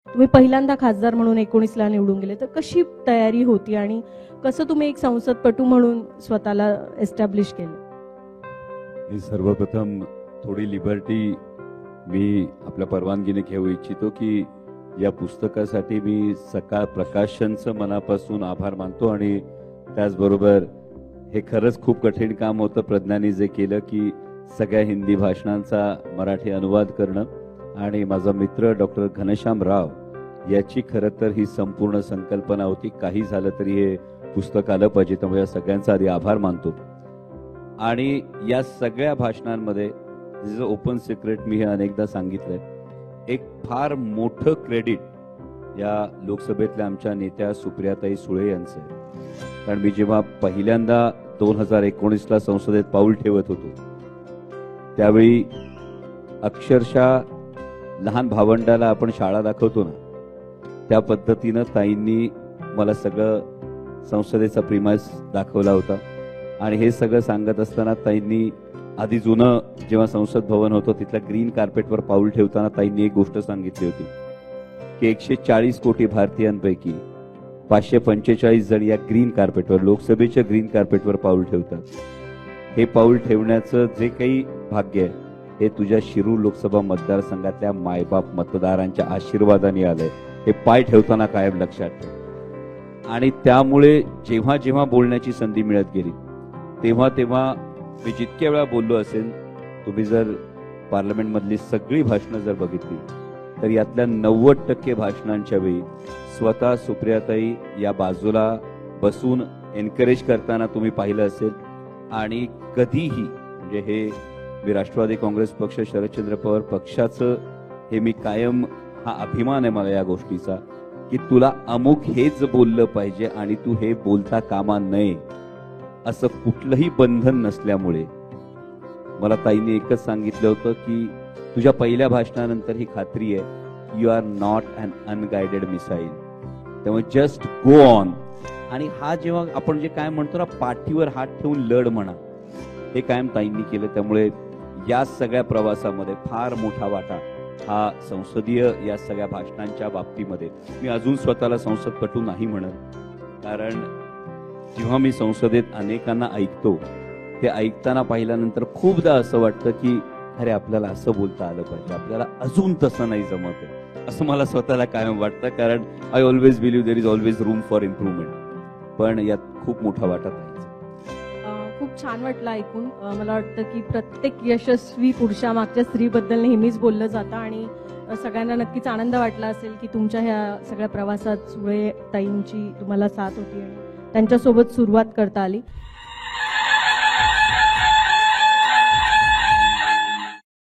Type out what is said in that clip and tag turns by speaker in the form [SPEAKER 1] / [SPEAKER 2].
[SPEAKER 1] तुम्ही पहिल्यांदा खासदार म्हणून 19ला निवडून गेले, तर कशी तयारी होती आणि कसं तुम्ही एक संसदपटू म्हणून स्वतःला एस्टॅब्लिश केलं?
[SPEAKER 2] मी सर्वप्रथम थोडी लिबर्टी मी आपल्या परवानगीने घेऊ इच्छितो की या पुस्तकासाठी मी सकाळ प्रकाशनचं मनापासून आभार मानतो आणि त्याचबरोबर हे खरंच खूप कठीण काम होतं प्रज्ञानी जे केलं की सगळ्या हिंदी भाषणांचा मराठी अनुवाद करणं आणि माझा मित्र डॉक्टर घनश्याम राव याची खरं तर ही संपूर्ण संकल्पना होती. काही झालं तरी हे पुस्तक आलं पाहिजे, त्यामुळे या सगळ्यांचा आधी आभार मानतो. आणि या सगळ्या भाषणांमध्ये ओपन सिक्रेट मी हे अनेकदा सांगितलंय, एक फार मोठं क्रेडिट या लोकसभेतल्या आमच्या नेत्या सुप्रियाताई सुळे यांचं आहे. कारण मी जेव्हा पहिल्यांदा 2019ला संसदेत पाऊल ठेवत होतो त्यावेळी अक्षरशः लहान भावंडाला आपण शाळा दाखवतो ना, त्या पद्धतीनं ताईंनी मला सगळं संसदेचा प्रिमाइस दाखवला होता. आणि हे सगळं सांगत असताना ताईंनी आधी जुनं जेव्हा संसद भवन होतं तिथल्या ग्रीन कार्पेटवर पाऊल ठेवताना ताईंनी एक गोष्ट सांगितली होती की 140 कोटी भारतीयांपैकी 545 जण या ग्रीन कार्पेटवर, लोकसभेच्या ग्रीन कार्पेटवर पाऊल ठेवतात. हे पाऊल ठेवण्याचं जे काही भाग्य आहे हे तुझ्या शिरूर लोकसभा मतदारसंघातल्या मायबाप मतदारांच्या आशीर्वादाने आलंय. हे पाय ठेवताना कायम लक्षात ठेव. आणि त्यामुळे जेव्हा जेव्हा बोलण्याची संधी मिळत गेली तेव्हा तेव्हा मी जितक्या वेळा बोललो असेल, तुम्ही जर पार्लमेंटमधली सगळी भाषणं जर बघितली तर यातल्या 90% भाषणांच्या वेळी स्वतः सुप्रियाताई या बाजूला बसून एनकरेज करताना तुम्ही पाहिलं असेल. आणि कधीही म्हणजे हे मी राष्ट्रवादी काँग्रेस पक्ष, शरदचंद्र पवार पक्षाचं हे मी कायम, हा अभिमान आहे मला या गोष्टीचा की तुला अमुक हेच बोललं पाहिजे आणि तू हे बोलता कामा नये असं कुठलंही बंधन नसल्यामुळे मला ताईने एकच सांगितलं होतं की तुझ्या पहिल्या भाषणानंतर ही खात्री आहे, you are not un unguided missile, त्यामुळे जस्ट गो ऑन. आणि हा जेव्हा आपण जे काय म्हणतो ना, पाठीवर हात ठेवून लढ म्हणा, हे कायम ताईंनी केलं. त्यामुळे या सगळ्या प्रवासामध्ये फार मोठा वाटा हा संसदीय या सगळ्या भाषणांच्या बाबतीमध्ये. मी अजून स्वतःला संसदपटू नाही म्हणत, कारण जेव्हा मी संसदेत अनेकांना ऐकतो हे ऐकताना पाहिल्यानंतर खूपदा असं वाटतं की अरे आपल्याला असं बोलता आलं पाहिजे, आपल्याला अजून तसं नाही जमत आहे असं मला स्वतःला कायम वाटतं. कारण I always believe there is always room for improvement. पण यात खूप मोठा वाटा आहे.
[SPEAKER 1] खूप छान वाटलं ऐकून. मला वाटतं की प्रत्येक यशस्वी पुरुषा मागच्या स्त्रीबद्दल नेहमीच बोललं जातं आणि सगळ्यांना नक्कीच आनंद वाटला असेल की तुमच्या ह्या सगळ्या प्रवासात सुळे ताईंची तुम्हाला साथ होती आणि त्यांच्यासोबत सुरुवात करता आली.